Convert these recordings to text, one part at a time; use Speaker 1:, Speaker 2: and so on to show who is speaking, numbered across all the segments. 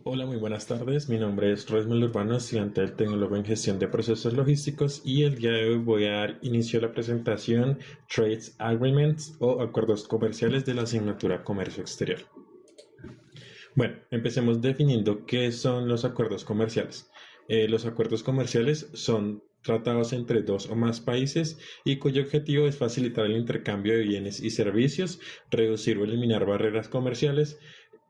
Speaker 1: Hola, muy buenas tardes. Mi nombre es Rosmel Urbano, estudiante del Tecnólogo en Gestión de Procesos Logísticos y el día de hoy voy a dar inicio a la presentación Trades Agreements o acuerdos comerciales de la asignatura Comercio Exterior. Bueno, empecemos definiendo qué son los acuerdos comerciales. Los acuerdos comerciales son tratados entre dos o más países y cuyo objetivo es facilitar el intercambio de bienes y servicios, reducir o eliminar barreras comerciales,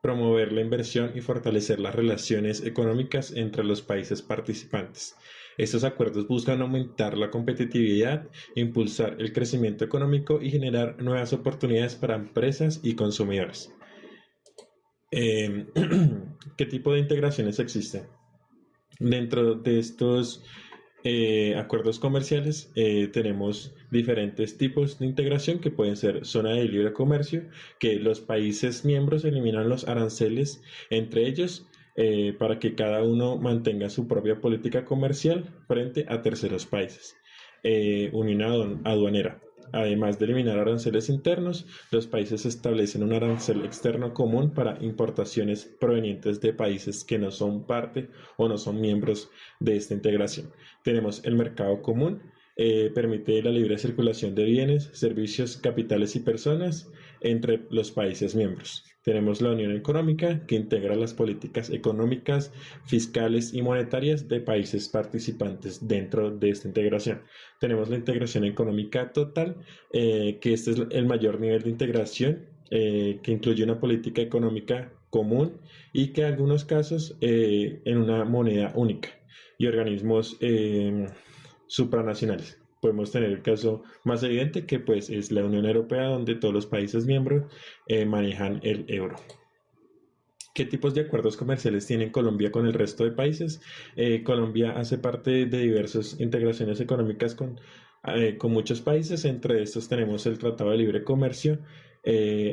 Speaker 1: promover la inversión y fortalecer las relaciones económicas entre los países participantes. Estos acuerdos buscan aumentar la competitividad, impulsar el crecimiento económico y generar nuevas oportunidades para empresas y consumidores. Eh, ¿Qué tipo de integraciones existen? Dentro de estos acuerdos comerciales tenemos diferentes tipos de integración que pueden ser zona de libre comercio, que los países miembros eliminan los aranceles entre ellos para que cada uno mantenga su propia política comercial frente a terceros países. Unión aduanera. Además de eliminar aranceles internos, los países establecen un arancel externo común para importaciones provenientes de países que no son parte o no son miembros de esta integración. Tenemos el mercado común, permite la libre circulación de bienes, servicios, capitales y personas entre los países miembros. Tenemos la Unión Económica, que integra las políticas económicas, fiscales y monetarias de países participantes dentro de esta integración. Tenemos la integración económica total, que este es el mayor nivel de integración, que incluye una política económica común y que en algunos casos en una moneda única y organismos supranacionales. Podemos tener el caso más evidente que pues es la Unión Europea, donde todos los países miembros manejan el euro. ¿Qué tipos de acuerdos comerciales tiene Colombia con el resto de países? Colombia hace parte de diversas integraciones económicas con muchos países. Entre estos tenemos el Tratado de Libre Comercio,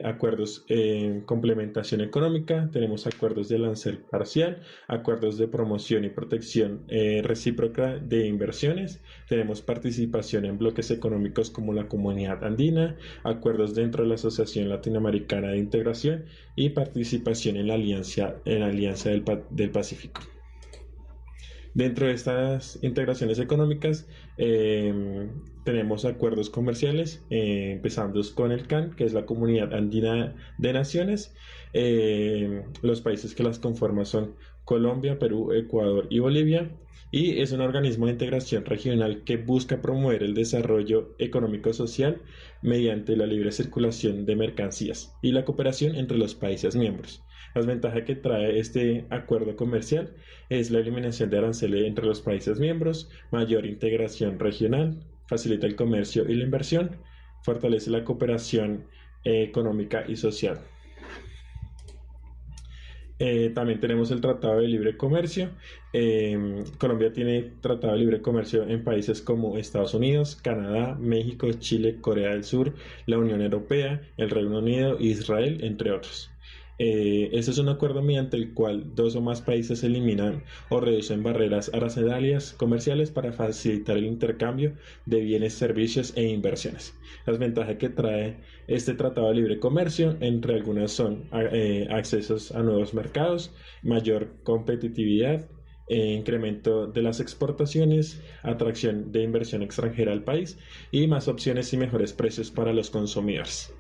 Speaker 1: acuerdos en complementación económica, tenemos acuerdos de arancel parcial, acuerdos de promoción y protección recíproca de inversiones, tenemos participación en bloques económicos como la Comunidad Andina, acuerdos dentro de la Asociación Latinoamericana de Integración y participación en la Alianza del Pacífico. Dentro de estas integraciones económicas tenemos acuerdos comerciales, empezando con el CAN, que es la Comunidad Andina de Naciones. Los países que las conforman son Colombia, Perú, Ecuador y Bolivia. Y es un organismo de integración regional que busca promover el desarrollo económico-social mediante la libre circulación de mercancías y la cooperación entre los países miembros. Las ventajas que trae este acuerdo comercial es la eliminación de aranceles entre los países miembros, mayor integración regional, facilita el comercio y la inversión, fortalece la cooperación económica y social. También tenemos el Tratado de Libre Comercio. Colombia tiene Tratado de Libre Comercio en países como Estados Unidos, Canadá, México, Chile, Corea del Sur, la Unión Europea, el Reino Unido e Israel, entre otros. Este es un acuerdo mediante el cual dos o más países eliminan o reducen barreras arancelarias comerciales para facilitar el intercambio de bienes, servicios e inversiones. Las ventajas que trae este tratado de libre comercio, entre algunas son accesos a nuevos mercados, mayor competitividad, incremento de las exportaciones, atracción de inversión extranjera al país y más opciones y mejores precios para los consumidores.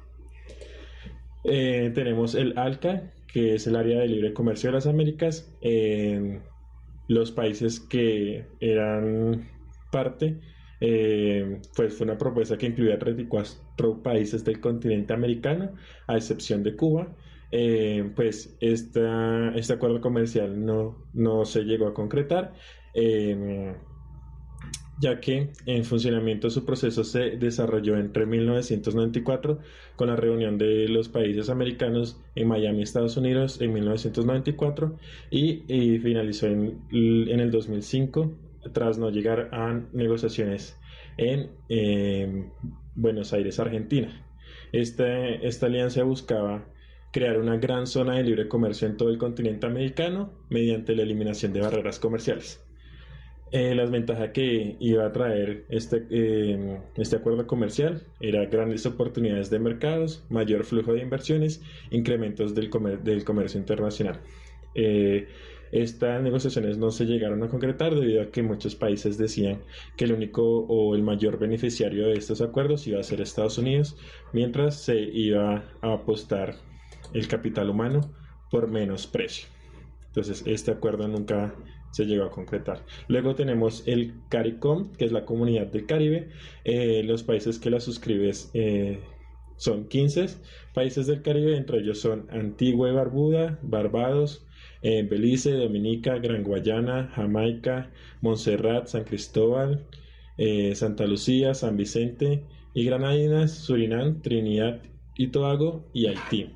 Speaker 1: Tenemos el ALCA, que es el Área de Libre Comercio de las Américas. Los países que eran parte, pues fue una propuesta que incluía 34 países del continente americano, a excepción de Cuba. Pues este acuerdo comercial no se llegó a concretar. Ya que en funcionamiento su proceso se desarrolló entre 1994 con la reunión de los países americanos en Miami, Estados Unidos en 1994 y finalizó en el 2005 tras no llegar a negociaciones en Buenos Aires, Argentina. Esta alianza buscaba crear una gran zona de libre comercio en todo el continente americano mediante la eliminación de barreras comerciales. Las ventajas que iba a traer este acuerdo comercial era grandes oportunidades de mercados, mayor flujo de inversiones, incrementos del comercio internacional. Estas negociaciones no se llegaron a concretar debido a que muchos países decían que el único o el mayor beneficiario de estos acuerdos iba a ser Estados Unidos, mientras se iba a apostar el capital humano por menos precio. Entonces, este acuerdo nunca se llegó a concretar. Luego tenemos el CARICOM, que es la Comunidad del Caribe. Los países que la suscriben son 15 países del Caribe, entre ellos son Antigua y Barbuda, Barbados, Belice, Dominica, Gran Guayana, Jamaica, Montserrat, San Cristóbal, Santa Lucía, San Vicente y Granadinas, Surinam, Trinidad y Tobago y Haití,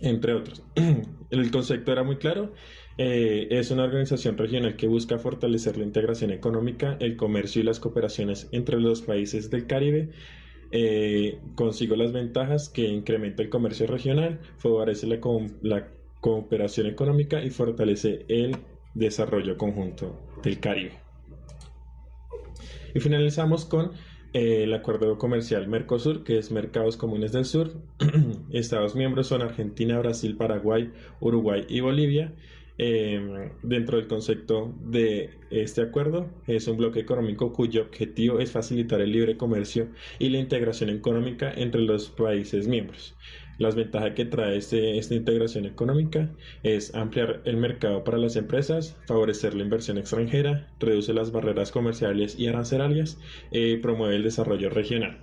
Speaker 1: entre otros. El concepto era muy claro. Es una organización regional que busca fortalecer la integración económica, el comercio y las cooperaciones entre los países del Caribe. Consigo las ventajas que incrementa el comercio regional, favorece la cooperación económica y fortalece el desarrollo conjunto del Caribe. Y finalizamos con el acuerdo comercial Mercosur, que es Mercados Comunes del Sur. Estados miembros son Argentina, Brasil, Paraguay, Uruguay y Bolivia. Dentro del concepto de este acuerdo, es un bloque económico cuyo objetivo es facilitar el libre comercio y la integración económica entre los países miembros. Las ventajas que trae esta integración económica es ampliar el mercado para las empresas, favorecer la inversión extranjera, reduce las barreras comerciales y arancelarias, promueve el desarrollo regional.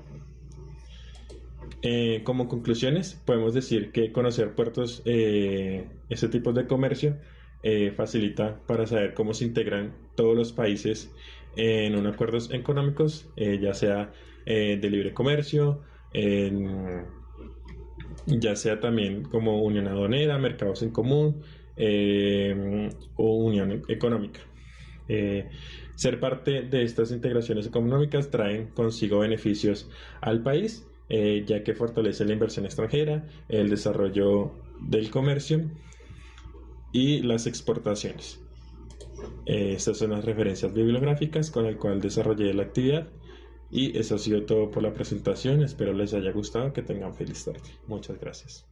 Speaker 1: Como conclusiones, podemos decir que conocer puertos, este tipo de comercio, facilita para saber cómo se integran todos los países en un acuerdos económicos, ya sea de libre comercio, ya sea también como unión aduanera, mercados en común, o unión económica. Ser parte de estas integraciones económicas traen consigo beneficios al país, ya que fortalece la inversión extranjera, el desarrollo del comercio y las exportaciones. Estas son las referencias bibliográficas con las cuales desarrollé la actividad. Y eso ha sido todo por la presentación. Espero les haya gustado. Que tengan feliz tarde. Muchas gracias.